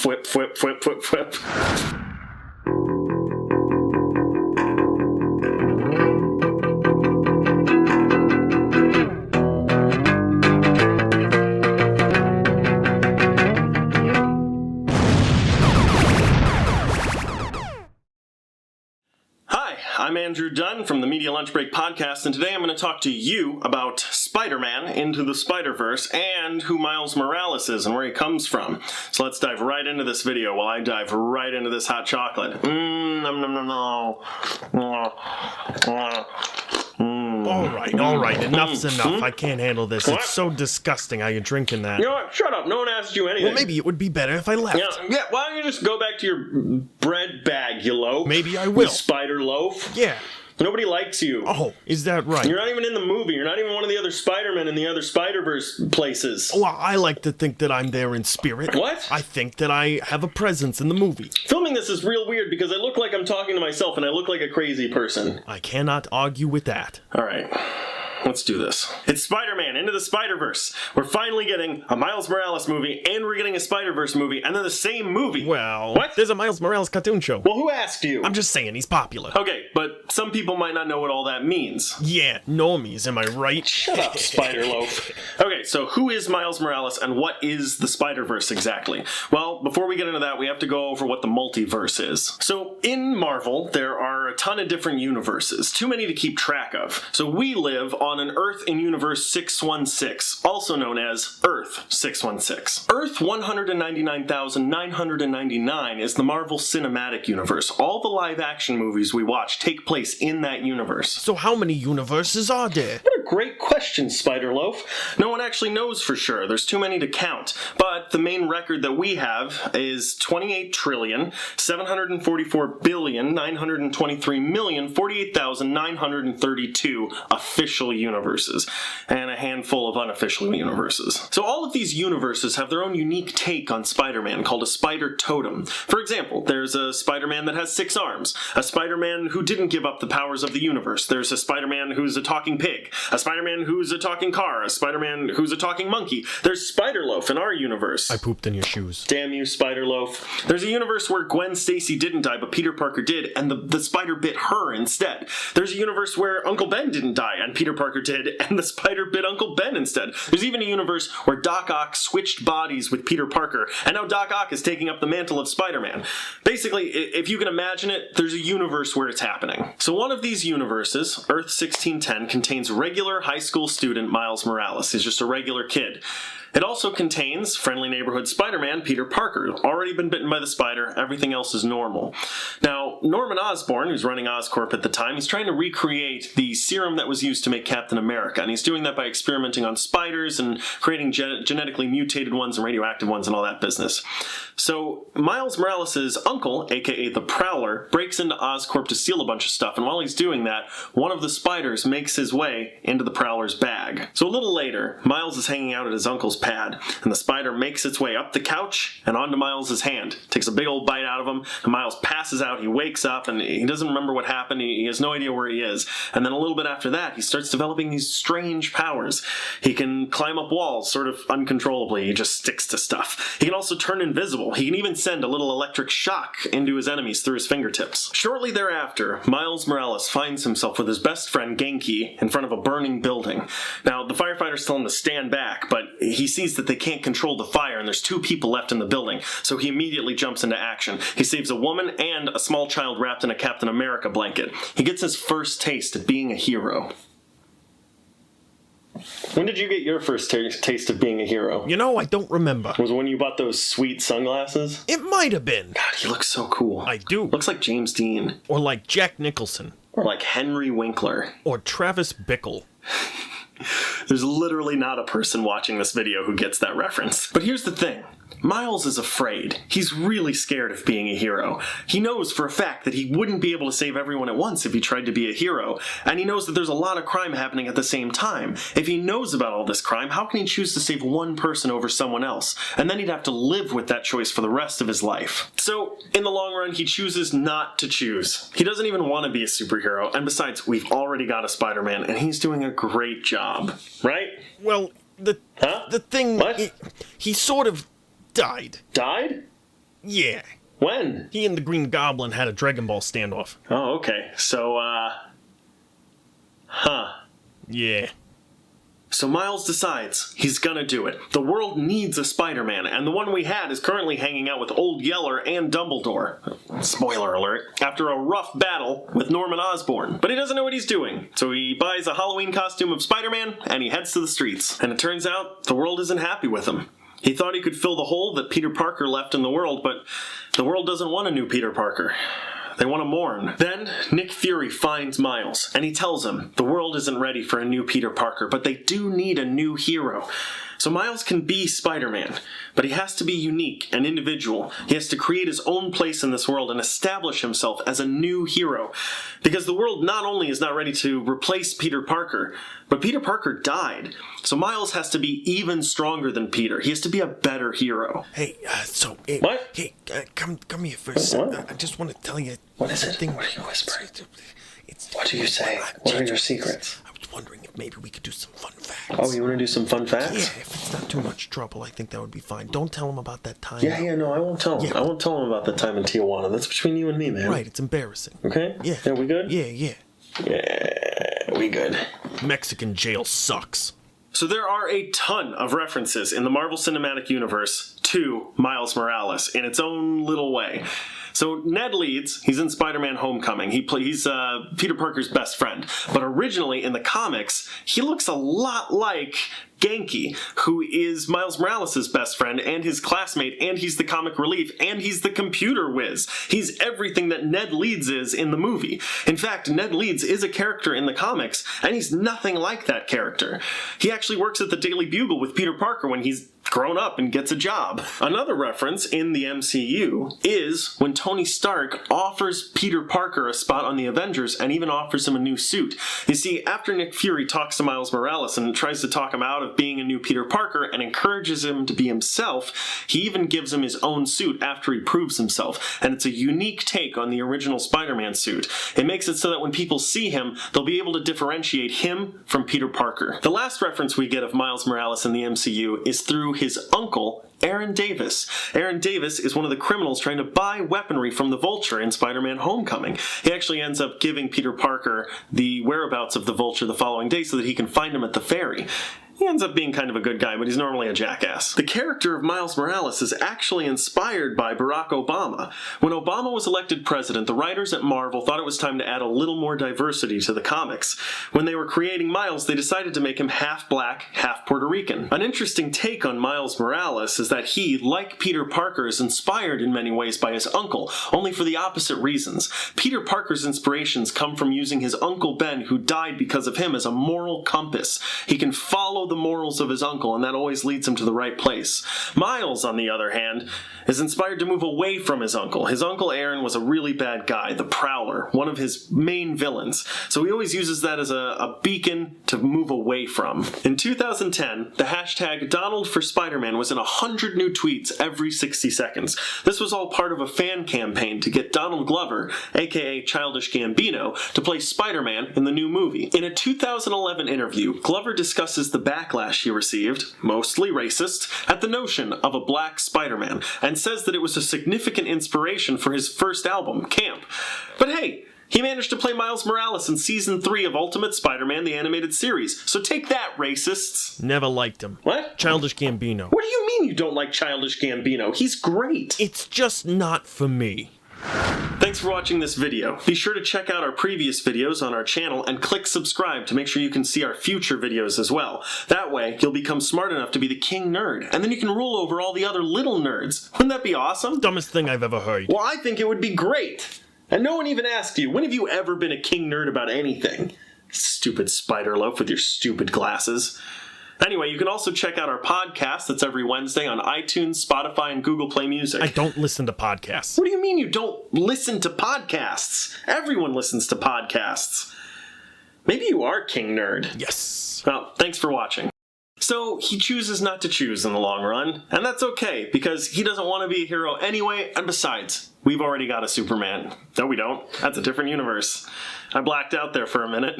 Whip. I'm Andrew Dunn from the Media Lunch Break podcast, and today I'm going to talk to you about Spider-Man Into the Spider-Verse and who Miles Morales is and where he comes from. So let's dive right into this video while I dive right into this hot chocolate. All right, enough's enough. I can't handle this. It's so disgusting how you're drinking that. You know what? Shut up. No one asked you anything. Well, maybe it would be better if I left. Yeah, why don't you just go back to your bread bag, you loaf? Maybe I will. You spider loaf. Yeah. Nobody likes you. Oh, is that right? You're not even in the movie. You're not even one of the other Spider-Men in the other Spider-Verse places. Well, I like to think that I'm there in spirit. What? I think that I have a presence in the movie. Filming this is real weird because I look like I'm talking to myself and I look like a crazy person. I cannot argue with that. All right. Let's do this. It's Spider-Man Into the Spider-Verse. We're finally getting a Miles Morales movie, and we're getting a Spider-Verse movie, and they're the same movie. Well, what? There's a Miles Morales cartoon show. Well, who asked you? I'm just saying he's popular. Okay, but some people might not know what all that means. Yeah, normies, am I right? Shut up, Spider-Loaf. Okay, so who is Miles Morales, and what is the Spider-Verse exactly? Well, before we get into that, we have to go over what the multiverse is. So, in Marvel, there are a ton of different universes, too many to keep track of. So we live on an Earth in Universe 616, also known as Earth 616. Earth 199,999 is the Marvel Cinematic Universe. All the live-action movies we watch take place in that universe. So how many universes are there? What a great question, Spider-Loaf. No one actually knows for sure. There's too many to count. But the main record that we have is 28,744,923,048,932 official universes, and a handful of unofficial universes. So all of these universes have their own unique take on Spider-Man called a spider totem. For example, there's a Spider-Man that has 6 arms, a Spider-Man who didn't give up the powers of the universe, there's a Spider-Man who's a talking pig, a Spider-Man who's a talking car, a Spider-Man who's a talking monkey. There's Spider-Loaf in our universe. I pooped in your shoes. Damn you, Spider-Loaf. There's a universe where Gwen Stacy didn't die, but Peter Parker did, and the spider bit her instead. There's a universe where Uncle Ben didn't die, and Peter Parker did, and the spider bit Uncle Ben instead. There's even a universe where Doc Ock switched bodies with Peter Parker, and now Doc Ock is taking up the mantle of Spider-Man. Basically, if you can imagine it, there's a universe where it's happening. So one of these universes, Earth 1610, contains regular high school student Miles Morales. He's just a regular kid. It also contains friendly neighborhood Spider-Man Peter Parker, already been bitten by the spider, everything else is normal. Now, Norman Osborn, who's running Oscorp at the time, he's trying to recreate the serum that was used to make Captain America, and he's doing that by experimenting on spiders and creating genetically mutated ones and radioactive ones and all that business. So, Miles Morales' uncle, aka the Prowler, breaks into Oscorp to steal a bunch of stuff, and while he's doing that, one of the spiders makes his way into the Prowler's bag. So a little later, Miles is hanging out at his uncle's pad, and the spider makes its way up the couch and onto Miles' hand, takes a big old bite out of him, and Miles passes out, he wakes up, and he doesn't remember what happened, he has no idea where he is, and then a little bit after that, he starts developing these strange powers. He can climb up walls, sort of uncontrollably, he just sticks to stuff. He can also turn invisible, he can even send a little electric shock into his enemies through his fingertips. Shortly thereafter, Miles Morales finds himself with his best friend Genki in front of a burning building. Now, the firefighters tell him to stand back, but he sees that they can't control the fire and there's 2 people left in the building, so he immediately jumps into action. He saves a woman and a small child wrapped in a Captain America blanket. He gets his first taste of being a hero. When did you get your first taste of being a hero? You know, I don't remember. Was it when you bought those sweet sunglasses? It might have been. God, he looks so cool. I do. Looks like James Dean. Or like Jack Nicholson. Or like Henry Winkler. Or Travis Bickle. There's literally not a person watching this video who gets that reference. But here's the thing. Miles is afraid. He's really scared of being a hero. He knows for a fact that he wouldn't be able to save everyone at once if he tried to be a hero, and he knows that there's a lot of crime happening at the same time. If he knows about all this crime, how can he choose to save one person over someone else? And then he'd have to live with that choice for the rest of his life. So, in the long run, he chooses not to choose. He doesn't even want to be a superhero, and besides, we've already got a Spider-Man, and he's doing a great job. Right? Well, the thing... What? He sort of died. Died? Yeah. When? He and the Green Goblin had a Dragon Ball standoff. Oh, okay. So, Yeah. So Miles decides he's gonna do it. The world needs a Spider-Man, and the one we had is currently hanging out with Old Yeller and Dumbledore. Spoiler alert. After a rough battle with Norman Osborn. But he doesn't know what he's doing, so he buys a Halloween costume of Spider-Man, and he heads to the streets. And it turns out, the world isn't happy with him. He thought he could fill the hole that Peter Parker left in the world, but the world doesn't want a new Peter Parker. They want to mourn. Then, Nick Fury finds Miles, and he tells him the world isn't ready for a new Peter Parker, but they do need a new hero. So Miles can be Spider-Man, but he has to be unique and individual. He has to create his own place in this world and establish himself as a new hero. Because the world not only is not ready to replace Peter Parker, but Peter Parker died. So Miles has to be even stronger than Peter. He has to be a better hero. Hey, What? Hey, come here for a second. What? I just want to tell you. What is it? something. What are you whispering? It's, What do you say? What are your secrets? I was wondering if maybe we could do some fun facts. Oh, you want to do some fun Yeah, facts? if it's not too much trouble, I think that would be fine. Don't tell him about that time. Yeah, no, I won't tell him. Yeah. I won't tell him about the time in Tijuana. That's between you and me, man. Right, it's embarrassing. Okay? Yeah. Yeah, we good? Yeah. Yeah, we good. Mexican jail sucks. So there are a ton of references in the Marvel Cinematic Universe to Miles Morales in its own little way. So Ned Leeds, he's in Spider-Man Homecoming. He's Peter Parker's best friend. But originally in the comics, he looks a lot like Genki, who is Miles Morales' best friend and his classmate, and he's the comic relief, and he's the computer whiz. He's everything that Ned Leeds is in the movie. In fact, Ned Leeds is a character in the comics, and he's nothing like that character. He actually works at the Daily Bugle with Peter Parker when he's grown up and gets a job. Another reference in the MCU is when Tony Stark offers Peter Parker a spot on the Avengers and even offers him a new suit. You see, after Nick Fury talks to Miles Morales and tries to talk him out of being a new Peter Parker and encourages him to be himself, he even gives him his own suit after he proves himself. And it's a unique take on the original Spider-Man suit. It makes it so that when people see him, they'll be able to differentiate him from Peter Parker. The last reference we get of Miles Morales in the MCU is through his uncle, Aaron Davis. Aaron Davis is one of the criminals trying to buy weaponry from the Vulture in Spider-Man Homecoming. He actually ends up giving Peter Parker the whereabouts of the Vulture the following day so that he can find him at the ferry. He ends up being kind of a good guy, but he's normally a jackass. The character of Miles Morales is actually inspired by Barack Obama. When Obama was elected president, the writers at Marvel thought it was time to add a little more diversity to the comics. When they were creating Miles, they decided to make him half black, half Puerto Rican. An interesting take on Miles Morales is that he, like Peter Parker, is inspired in many ways by his uncle, only for the opposite reasons. Peter Parker's inspirations come from using his Uncle Ben, who died because of him, as a moral compass. He can follow the morals of his uncle, and that always leads him to the right place. Miles, on the other hand, is inspired to move away from his uncle. His Uncle Aaron was a really bad guy, the Prowler, one of his main villains, so he always uses that as a beacon to move away from. In 2010, the hashtag Donald for Spider-Man was in 100 new tweets every 60 seconds. This was all part of a fan campaign to get Donald Glover, aka Childish Gambino, to play Spider-Man in the new movie. In a 2011 interview, Glover discusses the backlash he received, mostly racist, at the notion of a black Spider-Man, and says that it was a significant inspiration for his first album, Camp. But hey, he managed to play Miles Morales in Season 3 of Ultimate Spider-Man, the animated series. So take that, racists. Never liked him. What? Childish Gambino. What do you mean you don't like Childish Gambino? He's great. It's just not for me. Thanks for watching this video. Be sure to check out our previous videos on our channel and click subscribe to make sure you can see our future videos as well. That way, you'll become smart enough to be the king nerd, and then you can rule over all the other little nerds. Wouldn't that be awesome? Dumbest thing I've ever heard. Well, I think it would be great. And no one even asked you, when have you ever been a king nerd about anything? Stupid spider loaf with your stupid glasses. Anyway, you can also check out our podcast that's every Wednesday on iTunes, Spotify, and Google Play Music. I don't listen to podcasts. What do you mean you don't listen to podcasts? Everyone listens to podcasts. Maybe you are King Nerd. Yes. Well, thanks for watching. So, he chooses not to choose in the long run, and that's okay, because he doesn't want to be a hero anyway, and besides, we've already got a Superman. No, we don't. That's a different universe. I blacked out there for a minute.